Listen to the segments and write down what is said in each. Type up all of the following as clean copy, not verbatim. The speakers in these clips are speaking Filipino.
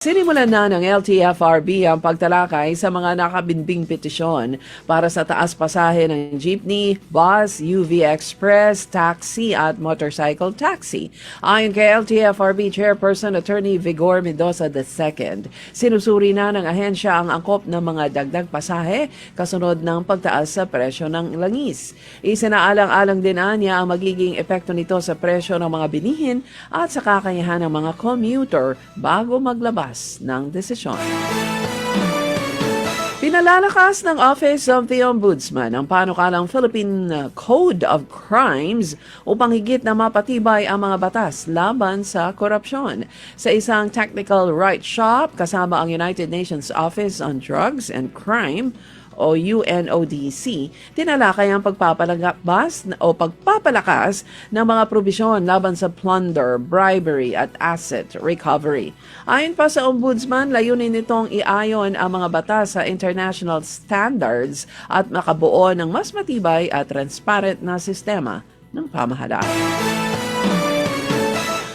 Sinimulan na ng LTFRB ang pagtalakay sa mga nakabinbing petisyon para sa taas pasahe ng jeepney, bus, UV Express, taxi at motorcycle taxi. Ayon kay LTFRB Chairperson Attorney Vigor Mendoza II, sinusuri na ng ahensya ang angkop ng mga dagdag pasahe kasunod ng pagtaas sa presyo ng langis. Isinaalang-alang din niya ang magiging epekto nito sa presyo ng mga binihin at sa kakayahan ng mga commuter bago maglabas ng desisyon. Pinalalakas ng Office of the Ombudsman ang panukalang Philippine Code of Crimes upang higit na mapatibay ang mga batas laban sa korupsyon. Sa isang technical right shop kasama ang United Nations Office on Drugs and Crime o UNODC, tinalakay ang pagpapalakas ng mga probisyon laban sa plunder, bribery at asset recovery. Ayon pa sa Ombudsman, layunin nitong iayon ang mga batas sa international standards at makabuo ng mas matibay at transparent na sistema ng pamahalaan.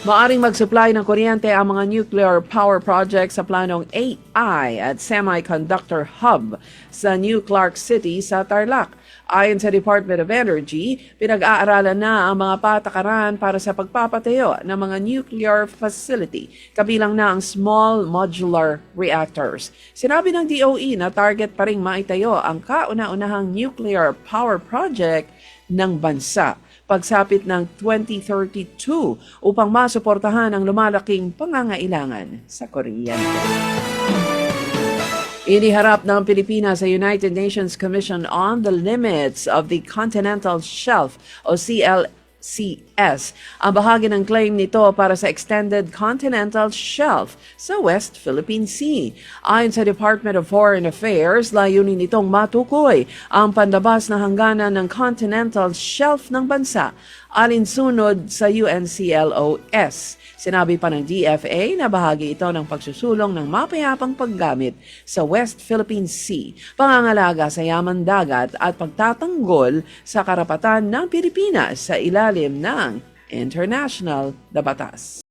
Maaring mag-supply ng kuryente ang mga nuclear power projects sa planong AI at Semiconductor Hub sa New Clark City sa Tarlac. Ayon sa Department of Energy, pinag-aaralan na ang mga patakaran para sa pagpapatayo ng mga nuclear facility, kabilang na ang small modular reactors. Sinabi ng DOE na target pa ring maitayo ang kauna-unahang nuclear power project ng bansa pagsapit ng 2032 upang masuportahan ang lumalaking pangangailangan sa kuryente. Iniharap ng Pilipinas sa United Nations Commission on the Limits of the Continental Shelf o CLCS ang bahagi ng claim nito para sa Extended Continental Shelf sa West Philippine Sea. Ayon sa Department of Foreign Affairs, layunin nitong matukoy ang panlabas na hangganan ng continental shelf ng bansa alinsunod sa UNCLOS. Sinabi pa ng DFA na bahagi ito ng pagsusulong ng mapayapang paggamit sa West Philippine Sea, pangangalaga sa yaman dagat at pagtatanggol sa karapatan ng Pilipinas sa ilalim ng international na batas.